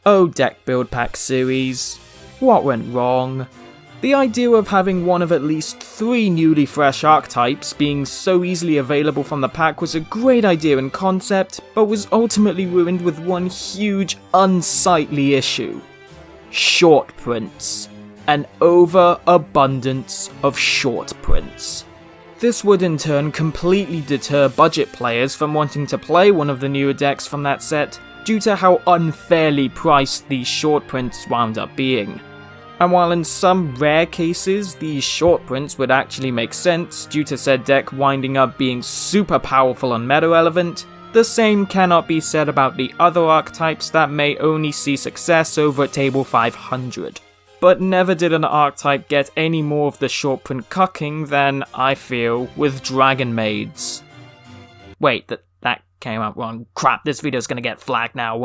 Oh deck build pack series, what went wrong? The idea of having one of at least 3 newly fresh archetypes being so easily available from the pack was a great idea in concept, but was ultimately ruined with one huge, unsightly issue. Short prints. An overabundance of short prints. This would in turn completely deter budget players from wanting to play one of the newer decks from that set, due to how unfairly priced these short prints wound up being. And while in some rare cases these short prints would actually make sense due to said deck winding up being super powerful and meta relevant, the same cannot be said about the other archetypes that may only see success over at table 500. But never did an archetype get any more of the short print cucking than, I feel, with Dragonmaids. Wait, that came out wrong. Crap, this video's gonna get flagged now.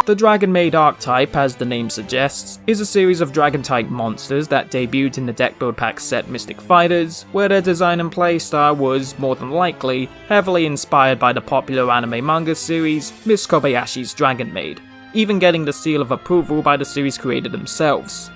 The Dragonmaid archetype, as the name suggests, is a series of dragon-type monsters that debuted in the deck build pack set Mystic Fighters, where their design and playstyle was, more than likely, heavily inspired by the popular anime manga series Miss Kobayashi's Dragonmaid, even getting the seal of approval by the series creator themselves.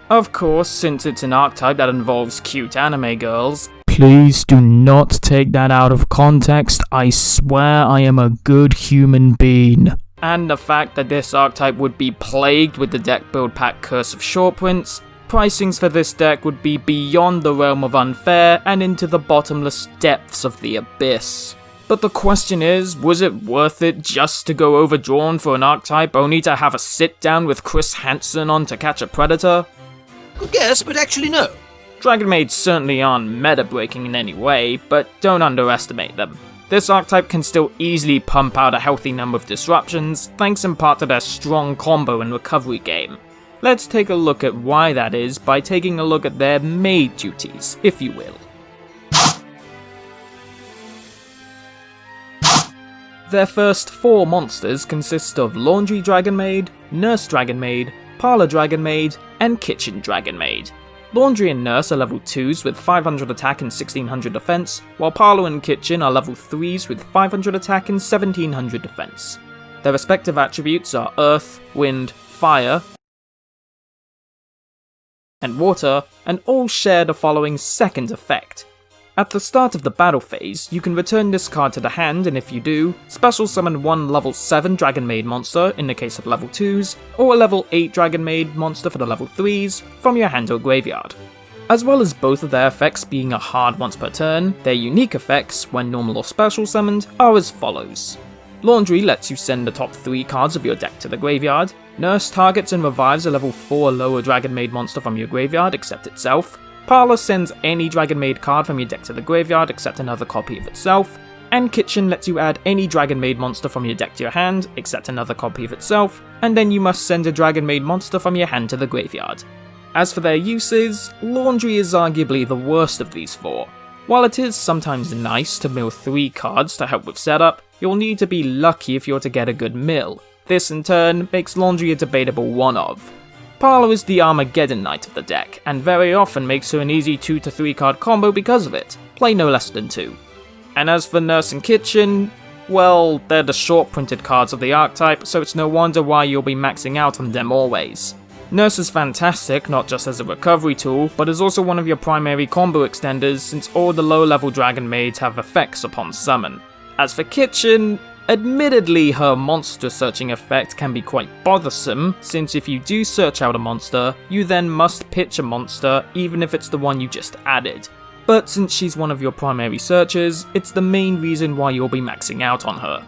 Of course, since it's an archetype that involves cute anime girls, please do not take that out of context, I swear I am a good human being. And the fact that this archetype would be plagued with the deck build pack curse of short prints, pricings for this deck would be beyond the realm of unfair and into the bottomless depths of the abyss. But the question is, was it worth it just to go overdrawn for an archetype only to have a sit down with Chris Hansen on To Catch a Predator? Good guess, but actually no. Dragonmaids certainly aren't meta-breaking in any way, but don't underestimate them. This archetype can still easily pump out a healthy number of disruptions, thanks in part to their strong combo and recovery game. Let's take a look at why that is by taking a look at their maid duties, if you will. Their first 4 monsters consist of Laundry Dragonmaid, Nurse Dragonmaid, Parlor Dragonmaid, and Kitchen Dragonmaid. Laundry and Nurse are level 2s with 500 attack and 1600 defense, while Parlor and Kitchen are level 3s with 500 attack and 1700 defense. Their respective attributes are Earth, Wind, Fire, and Water, and all share the following second effect. At the start of the battle phase, you can return this card to the hand, and if you do, special summon one level 7 Dragonmaid monster in the case of level 2s, or a level 8 Dragonmaid monster for the level 3s, from your hand or graveyard. As well as both of their effects being a hard once per turn, their unique effects, when normal or special summoned, are as follows. Laundry lets you send the top 3 cards of your deck to the graveyard, Nurse targets and revives a level 4 or lower Dragonmaid monster from your graveyard except itself, Parlor sends any Dragonmaid card from your deck to the graveyard except another copy of itself, and Kitchen lets you add any Dragonmaid monster from your deck to your hand except another copy of itself, and then you must send a Dragonmaid monster from your hand to the graveyard. As for their uses, Laundry is arguably the worst of these 4. While it is sometimes nice to mill 3 cards to help with setup, you'll need to be lucky if you're to get a good mill. This in turn makes Laundry a debatable one-of. Parlor is the Armageddon Knight of the deck, and very often makes her an easy 2 to 3 card combo because of it, play no less than 2. And as for Nurse and Kitchen, well, they're the short printed cards of the archetype, so it's no wonder why you'll be maxing out on them always. Nurse is fantastic, not just as a recovery tool, but is also one of your primary combo extenders since all the low level Dragonmaids have effects upon summon. As for Kitchen, admittedly, her monster searching effect can be quite bothersome, since if you do search out a monster, you then must pitch a monster even if it's the one you just added. But since she's one of your primary searchers, it's the main reason why you'll be maxing out on her.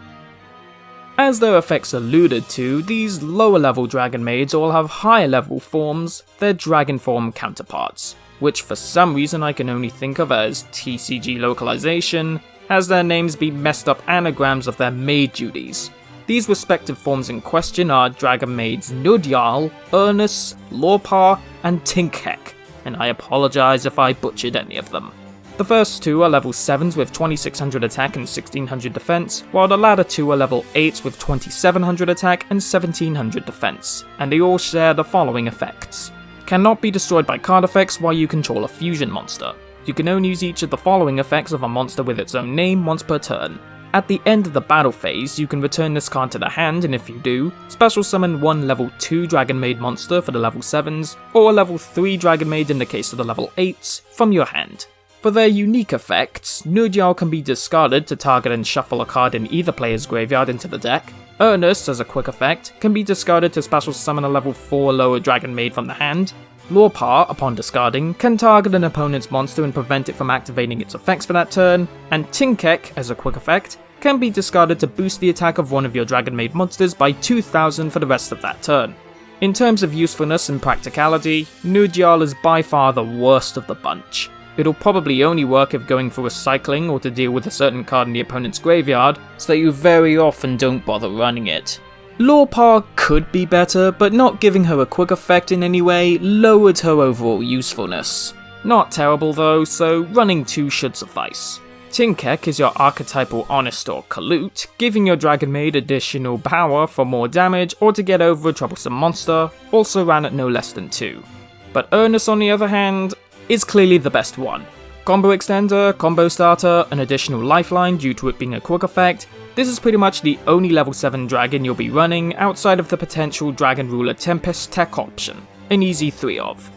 As their effects alluded to, these lower level Dragonmaids all have higher level forms, their dragon form counterparts, which for some reason I can only think of as TCG localization, as their names be messed up anagrams of their maid duties. These respective forms in question are Dragonmaids Nudyal, Ernest, Lorpar, and Tinkhek, and I apologise if I butchered any of them. The first 2 are level 7s with 2600 attack and 1600 defense, while the latter 2 are level 8s with 2700 attack and 1700 defense, and they all share the following effects. Cannot be destroyed by card effects while you control a fusion monster. You can only use each of the following effects of a monster with its own name once per turn. At the end of the battle phase, you can return this card to the hand, and if you do, special summon one level 2 Dragonmaid monster for the level 7s, or a level 3 Dragonmaid in the case of the level 8s, from your hand. For their unique effects, Yugioh can be discarded to target and shuffle a card in either player's graveyard into the deck. Earnest, as a quick effect, can be discarded to special summon a level 4 lower Dragonmaid from the hand. Lorepar, upon discarding, can target an opponent's monster and prevent it from activating its effects for that turn, and Tinkek, as a quick effect, can be discarded to boost the attack of one of your Dragonmaid monsters by 2000 for the rest of that turn. In terms of usefulness and practicality, Yugioh is by far the worst of the bunch. It'll probably only work if going for recycling or to deal with a certain card in the opponent's graveyard, so that you very often don't bother running it. Lorepar could be better, but not giving her a quick effect in any way lowered her overall usefulness. Not terrible though, so running 2 should suffice. Tinkek is your archetypal Honest or Kalute, giving your Dragonmaid additional power for more damage or to get over a troublesome monster, also ran at no less than 2. But Earnest, on the other hand, is clearly the best one. Combo extender, combo starter, an additional lifeline due to it being a quick effect. This is pretty much the only level 7 dragon you'll be running outside of the potential Dragon Ruler Tempest tech option, an easy 3 of.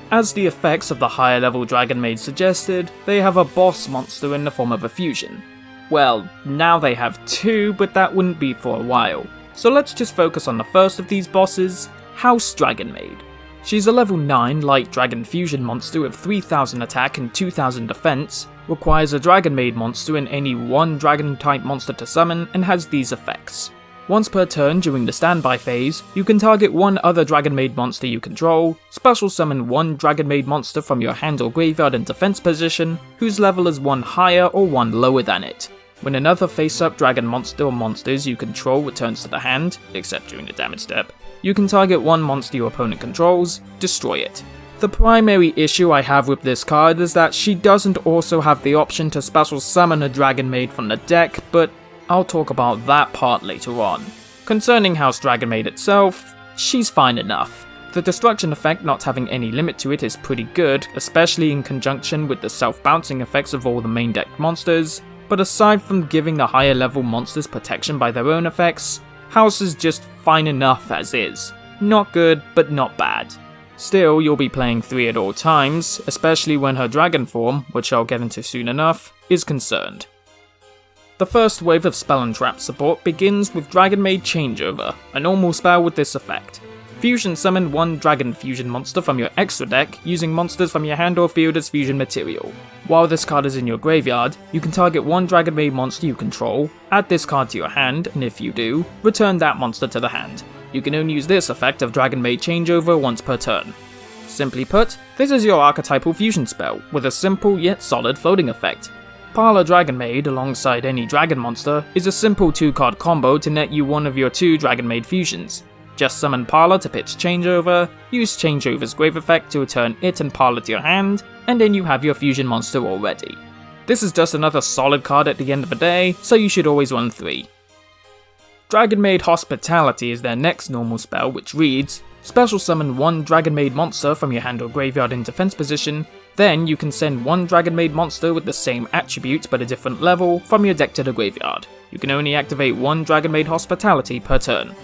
As the effects of the higher level Dragonmaid suggested, they have a boss monster in the form of a fusion. Well, now they have 2, but that wouldn't be for a while. So let's just focus on the first of these bosses, House Dragonmaid. She's a level 9 light dragon fusion monster with 3000 attack and 2000 defense, requires a Dragonmaid monster and any one dragon type monster to summon, and has these effects. Once per turn during the standby phase, you can target one other Dragonmaid monster you control, special summon one Dragonmaid monster from your hand or graveyard in defense position, whose level is 1 higher or 1 lower than it. When another face-up dragon monster or monsters you control returns to the hand, except during the damage step, you can target one monster your opponent controls, destroy it. The primary issue I have with this card is that she doesn't also have the option to special summon a Dragonmaid from the deck, but I'll talk about that part later on. Concerning House Dragonmaid itself, she's fine enough. The destruction effect not having any limit to it is pretty good, especially in conjunction with the self-bouncing effects of all the main deck monsters, but aside from giving the higher level monsters protection by their own effects, House is just fine enough as is. Not good, but not bad. Still, you'll be playing 3 at all times, especially when her dragon form, which I'll get into soon enough, is concerned. The first wave of spell and trap support begins with Dragonmaid Changeover, a normal spell with this effect. Fusion summon one dragon fusion monster from your extra deck using monsters from your hand or field as fusion material. While this card is in your graveyard, you can target one Dragonmaid monster you control, add this card to your hand, and if you do, return that monster to the hand. You can only use this effect of Dragonmaid Changeover once per turn. Simply put, this is your archetypal fusion spell, with a simple yet solid floating effect. Parlor Dragonmaid alongside any dragon monster is a simple 2-card combo to net you one of your 2 Dragonmaid fusions. Just summon Parlor to pitch Changeover, use Changeover's grave effect to return it and Parlor to your hand, and then you have your fusion monster already. This is just another solid card at the end of the day, so you should always run 3. Dragonmaid Hospitality is their next normal spell, which reads, special summon one Dragonmaid monster from your hand or graveyard in defense position, then you can send one Dragonmaid monster with the same attribute but a different level from your deck to the graveyard. You can only activate one Dragonmaid Hospitality per turn.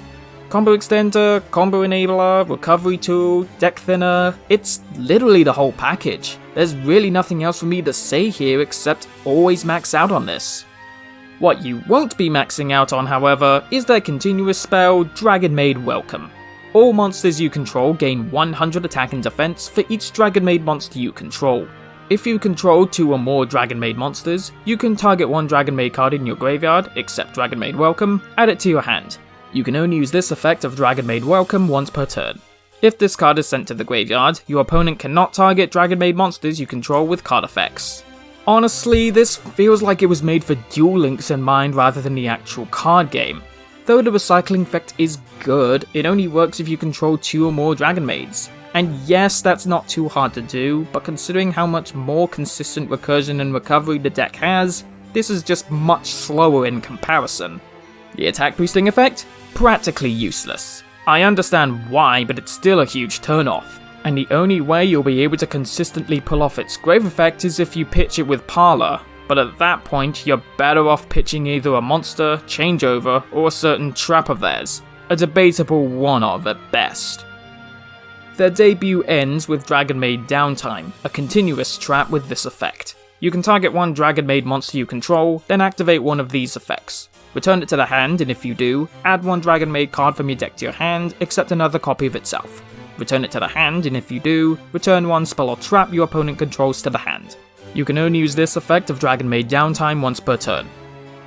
Combo extender, combo enabler, recovery tool, deck thinner, it's literally the whole package. There's really nothing else for me to say here except always max out on this. What you won't be maxing out on, however, is their continuous spell, Dragonmaid Welcome. All monsters you control gain 100 attack and defense for each Dragonmaid monster you control. If you control 2 or more Dragonmaid monsters, you can target one Dragonmaid card in your graveyard, except Dragonmaid Welcome, add it to your hand. You can only use this effect of Dragonmaid Welcome once per turn. If this card is sent to the graveyard, your opponent cannot target Dragonmaid monsters you control with card effects. Honestly, this feels like it was made for Duel Links in mind rather than the actual card game. Though the recycling effect is good, it only works if you control 2 or more Dragonmaids. And yes, that's not too hard to do, but considering how much more consistent recursion and recovery the deck has, this is just much slower in comparison. The attack boosting effect? Practically useless. I understand why, but it's still a huge turnoff. And the only way you'll be able to consistently pull off its grave effect is if you pitch it with Parlor, but at that point you're better off pitching either a monster, changeover, or a certain trap of theirs, a debatable one-of at best. Their debut ends with Dragonmaid Downtime, a continuous trap with this effect. You can target one Dragonmaid monster you control, then activate one of these effects. Return it to the hand, and if you do, add one Dragonmaid card from your deck to your hand, except another copy of itself. Return it to the hand, and if you do, return one spell or trap your opponent controls to the hand. You can only use this effect of Dragonmaid Downtime once per turn.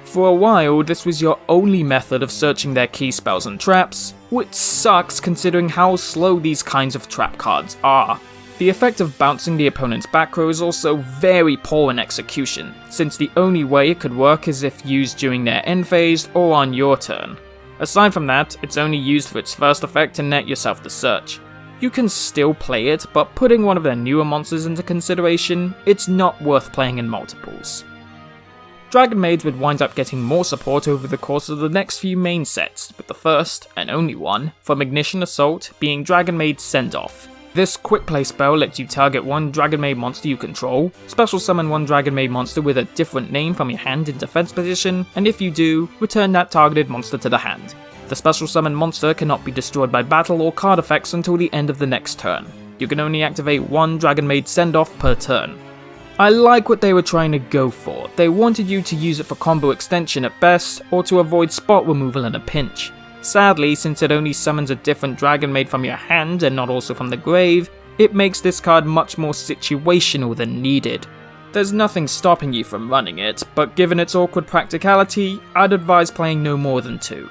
For a while, this was your only method of searching their key spells and traps, which sucks considering how slow these kinds of trap cards are. The effect of bouncing the opponent's back row is also very poor in execution, since the only way it could work is if used during their end phase or on your turn. Aside from that, it's only used for its first effect to net yourself the search. You can still play it, but putting one of their newer monsters into consideration, it's not worth playing in multiples. Dragonmaids would wind up getting more support over the course of the next few main sets, with the first, and only one, from Ignition Assault being Dragonmaid Send-Off. This quick play spell lets you target one Dragonmaid monster you control, special summon one Dragonmaid monster with a different name from your hand in defense position, and if you do, return that targeted monster to the hand. The special summon monster cannot be destroyed by battle or card effects until the end of the next turn. You can only activate one Dragonmaid Send-Off per turn. I like what they were trying to go for. They wanted you to use it for combo extension at best, or to avoid spot removal in a pinch. Sadly, since it only summons a different Dragonmaid from your hand and not also from the grave, it makes this card much more situational than needed. There's nothing stopping you from running it, but given its awkward practicality, I'd advise playing no more than 2.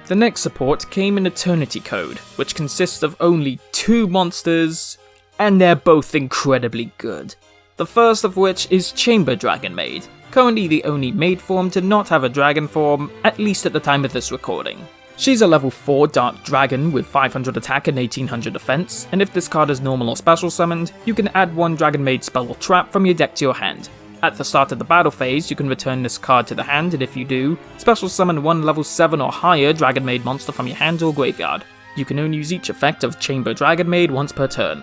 The next support came in Eternity Code, which consists of only 2 monsters, and they're both incredibly good. The first of which is Chamber Dragonmaid, currently the only maid form to not have a dragon form, at least at the time of this recording. She's a level 4 Dark Dragon with 500 attack and 1800 defense, and if this card is normal or special summoned, you can add one Dragonmaid spell or trap from your deck to your hand. At the start of the battle phase, you can return this card to the hand, and if you do, special summon one level 7 or higher Dragonmaid monster from your hand or graveyard. You can only use each effect of Chamber Dragonmaid once per turn.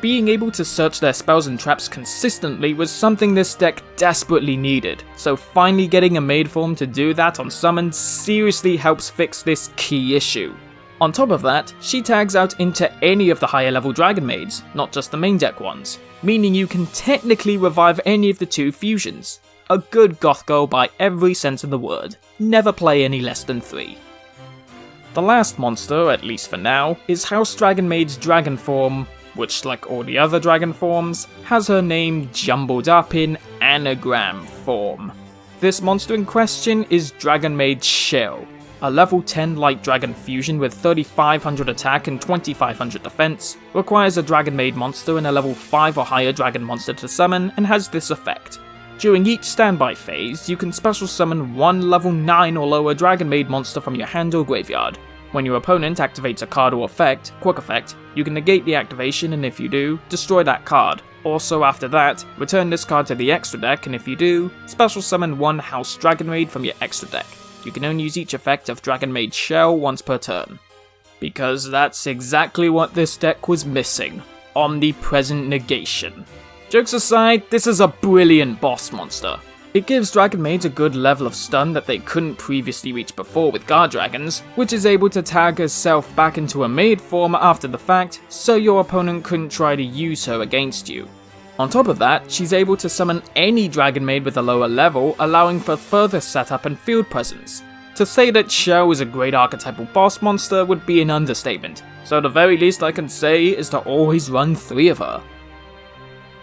Being able to search their spells and traps consistently was something this deck desperately needed, so finally getting a maid form to do that on summon seriously helps fix this key issue. On top of that, she tags out into any of the higher level Dragonmaids, not just the main deck ones, meaning you can technically revive any of the 2 fusions. A good goth girl by every sense of the word. Never play any less than 3. The last monster, at least for now, is House Dragonmaid's dragon form, which, like all the other dragon forms, has her name jumbled up in anagram form. This monster in question is Dragonmaid Shell, a level 10 light dragon fusion with 3500 attack and 2500 defense, requires a Dragonmaid monster and a level 5 or higher dragon monster to summon, and has this effect. During each standby phase, you can special summon one level 9 or lower Dragonmaid monster from your hand or graveyard. When your opponent activates a card or quick effect, you can negate the activation, and if you do, destroy that card. Also after that, return this card to the extra deck, and if you do, special summon one House Dragonmaid from your extra deck. You can only use each effect of Dragonmaid Shell once per turn. Because that's exactly what this deck was missing. Omnipresent negation. Jokes aside, this is a brilliant boss monster. It gives Dragonmaids a good level of stun that they couldn't previously reach before with Guard Dragons, which is able to tag herself back into a maid form after the fact, so your opponent couldn't try to use her against you. On top of that, she's able to summon any Dragonmaid with a lower level, allowing for further setup and field presence. To say that Shell is a great archetypal boss monster would be an understatement, so the very least I can say is to always run 3 of her.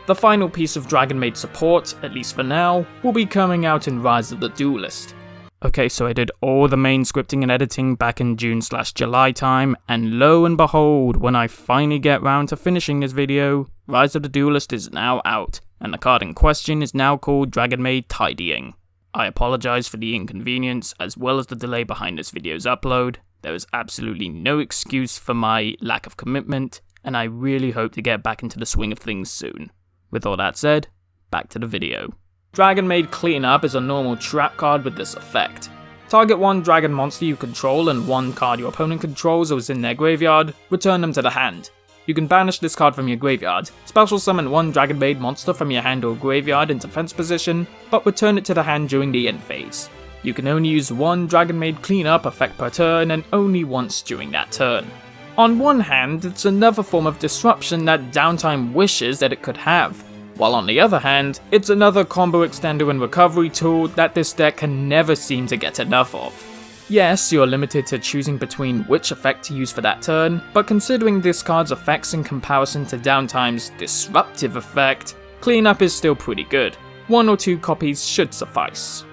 The final piece of Dragonmaid support, at least for now, will be coming out in Rise of the Duelist. Okay, so I did all the main scripting and editing back in June/July time, and lo and behold, when I finally get round to finishing this video, Rise of the Duelist is now out, and the card in question is now called Dragonmaid Tidying. I apologise for the inconvenience, as well as the delay behind this video's upload. There is absolutely no excuse for my lack of commitment, and I really hope to get back into the swing of things soon. With all that said, back to the video. Dragonmaid Cleanup is a normal trap card with this effect. Target one dragon monster you control and one card your opponent controls or is in their graveyard, return them to the hand. you can banish this card from your graveyard, special summon one Dragonmaid monster from your hand or graveyard in defense position, but return it to the hand during the end phase. You can only use one Dragonmaid cleanup effect per turn and only once during that turn. On one hand, it's another form of disruption that Downtime wishes that it could have, while on the other hand, it's another combo extender and recovery tool that this deck can never seem to get enough of. Yes, you're limited to choosing between which effect to use for that turn, but considering this card's effects in comparison to Downtime's disruptive effect, cleanup is still pretty good. 1 or 2 copies should suffice.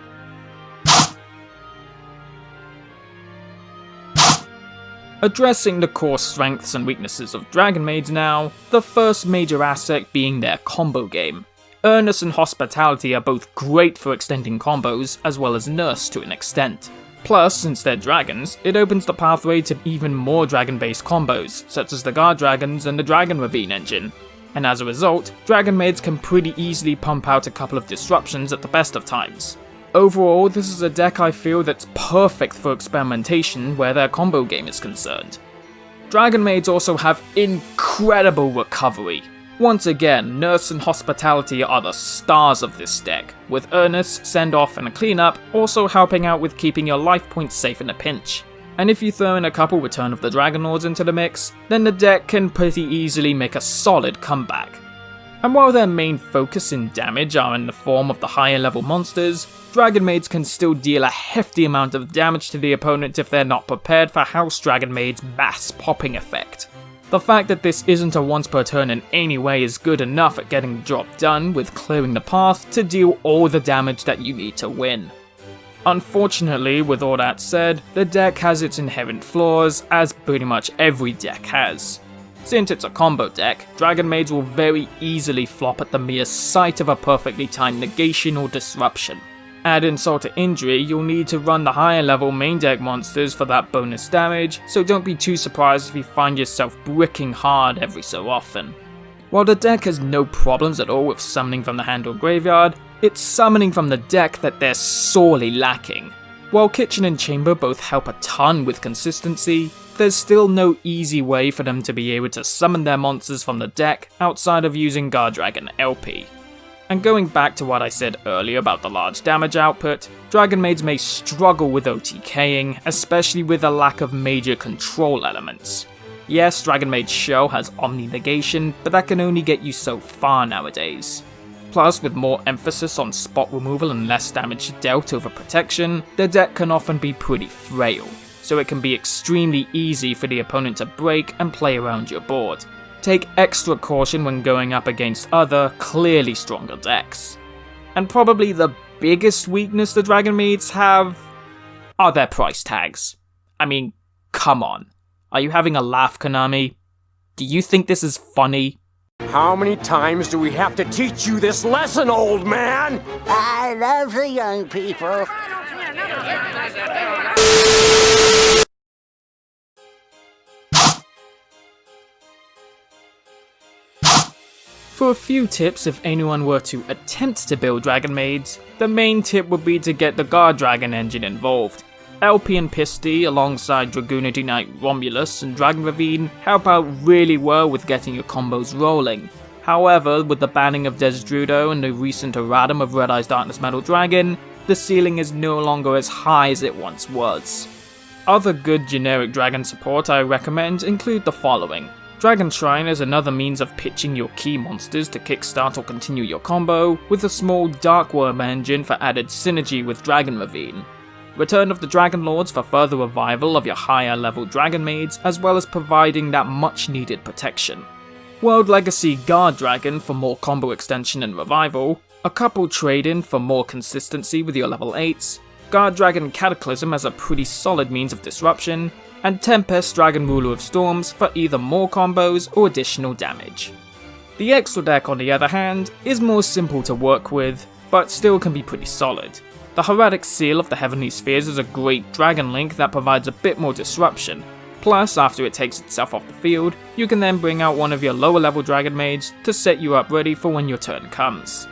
Addressing the core strengths and weaknesses of Dragonmaids now, the first major asset being their combo game. Earnest and Hospitality are both great for extending combos, as well as Nurse to an extent. Plus, since they're dragons, it opens the pathway to even more dragon-based combos, such as the Guard Dragons and the Dragon Ravine engine. And as a result, Dragonmaids can pretty easily pump out a couple of disruptions at the best of times. Overall, this is a deck I feel that's perfect for experimentation where their combo game is concerned. Dragonmaids also have incredible recovery. Once again, Nurse and Hospitality are the stars of this deck, with Earnest, Send Off, and a Cleanup also helping out with keeping your life points safe in a pinch. And if you throw in a couple Return of the Dragonlords into the mix, then the deck can pretty easily make a solid comeback. And while their main focus in damage are in the form of the higher level monsters, Dragonmaids can still deal a hefty amount of damage to the opponent if they're not prepared for House Dragonmaid's mass popping effect. The fact that this isn't a once per turn in any way is good enough at getting the job done with clearing the path to deal all the damage that you need to win. Unfortunately, with all that said, the deck has its inherent flaws, as pretty much every deck has. Since it's a combo deck, Dragonmaids will very easily flop at the mere sight of a perfectly timed negation or disruption. Add insult to injury, you'll need to run the higher level main deck monsters for that bonus damage, so don't be too surprised if you find yourself bricking hard every so often. While the deck has no problems at all with summoning from the hand or graveyard, it's summoning from the deck that they're sorely lacking. While Kitchen and Chamber both help a ton with consistency, there's still no easy way for them to be able to summon their monsters from the deck outside of using Guard Dragon LP. And going back to what I said earlier about the large damage output, Dragonmaids may struggle with OTKing, especially with a lack of major control elements. Yes, Dragonmaid Shell has Omni Negation, but that can only get you so far nowadays. Plus, with more emphasis on spot removal and less damage dealt over protection, the deck can often be pretty frail, so it can be extremely easy for the opponent to break and play around your board. Take extra caution when going up against other, clearly stronger decks. And probably the biggest weakness the Dragonmaids have are their price tags. I mean, come on. Are you having a laugh, Konami? Do you think this is funny? How many times do we have to teach you this lesson, old man? I love the young people. For a few tips if anyone were to attempt to build Dragonmaids, the main tip would be to get the Guard Dragon engine involved. LP and Pisty, alongside Dragoonity Knight Romulus and Dragon Ravine, help out really well with getting your combos rolling. However, with the banning of Desdrudo and the recent erratum of Red Eye's Darkness Metal Dragon, the ceiling is no longer as high as it once was. Other good generic dragon support I recommend include the following. Dragon Shrine is another means of pitching your key monsters to kickstart or continue your combo, with a small Darkworm engine for added synergy with Dragon Ravine. Return of the Dragonlords for further revival of your higher level Dragonmaids, as well as providing that much needed protection. World Legacy Guard Dragon for more combo extension and revival, a couple trade-in for more consistency with your level 8s, Guard Dragon Cataclysm as a pretty solid means of disruption, and Tempest Dragon Ruler of Storms for either more combos or additional damage. The extra deck, on the other hand, is more simple to work with, but still can be pretty solid. The Hieratic Seal of the Heavenly Spheres is a great Dragon Link that provides a bit more disruption. Plus, after it takes itself off the field, you can then bring out one of your lower level Dragonmaids to set you up ready for when your turn comes.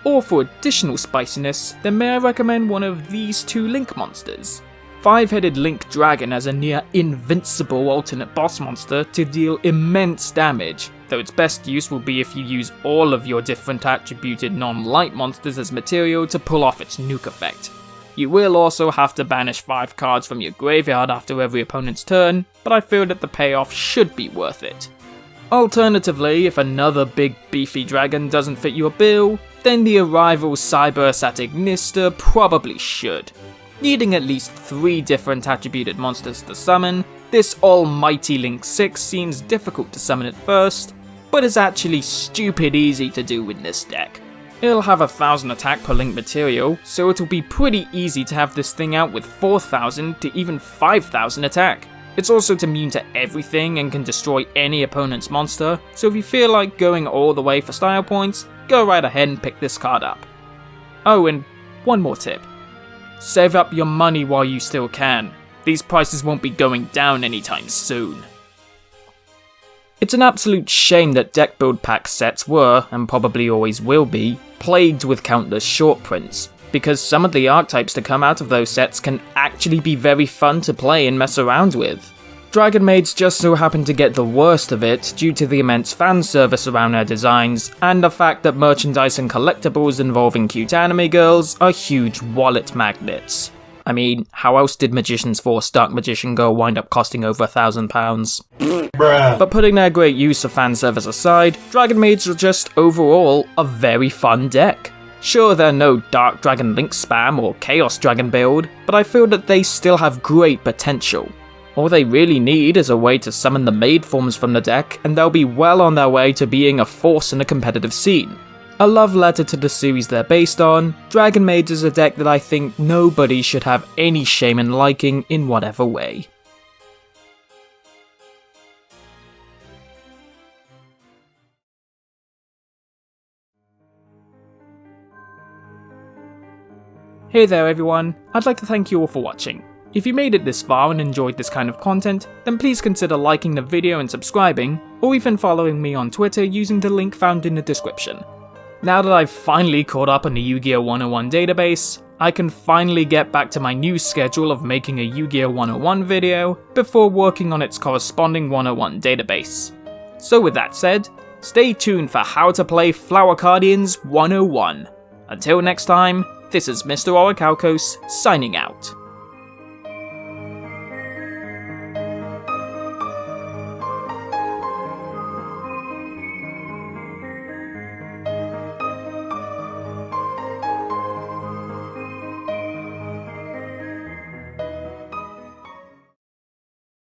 Or for additional spiciness, then may I recommend one of these two Link monsters. 5-headed Link Dragon as a near invincible alternate boss monster to deal immense damage, though its best use will be if you use all of your different attributed non-light monsters as material to pull off its nuke effect. You will also have to banish 5 cards from your graveyard after every opponent's turn, but I feel that the payoff should be worth it. Alternatively, if another big beefy dragon doesn't fit your bill, then the Arrival Cybersatic Ignister probably should. Needing at least 3 different attributed monsters to summon, this almighty Link 6 seems difficult to summon at first, but is actually stupid easy to do in this deck. It'll have 1000 attack per Link material, so it'll be pretty easy to have this thing out with 4000 to even 5000 attack. It's also immune to everything and can destroy any opponent's monster, so if you feel like going all the way for style points, go right ahead and pick this card up. Oh, and one more tip. Save up your money while you still can. These prices won't be going down anytime soon. It's an absolute shame that deck build pack sets were, and probably always will be, plagued with countless short prints, because some of the archetypes to come out of those sets can actually be very fun to play and mess around with. Dragonmaids just so happen to get the worst of it due to the immense fan service around their designs, and the fact that merchandise and collectibles involving cute anime girls are huge wallet magnets. I mean, how else did Magician's Force Dark Magician Girl wind up costing over £1,000? But putting their great use of fan service aside, Dragonmaids are just overall a very fun deck. Sure, they're no Dark Dragon Link spam or Chaos Dragon build, but I feel that they still have great potential. All they really need is a way to summon the maid forms from the deck, and they'll be well on their way to being a force in the competitive scene. A love letter to the series they're based on, Dragonmaids is a deck that I think nobody should have any shame in liking in whatever way. Hey there everyone, I'd like to thank you all for watching. If you made it this far and enjoyed this kind of content, then please consider liking the video and subscribing, or even following me on Twitter using the link found in the description. Now that I've finally caught up on the Yu-Gi-Oh 101 database, I can finally get back to my new schedule of making a Yu-Gi-Oh 101 video before working on its corresponding 101 database. So with that said, stay tuned for how to play Flower Cardians 101. Until next time, this is Mr. Orichalcos signing out.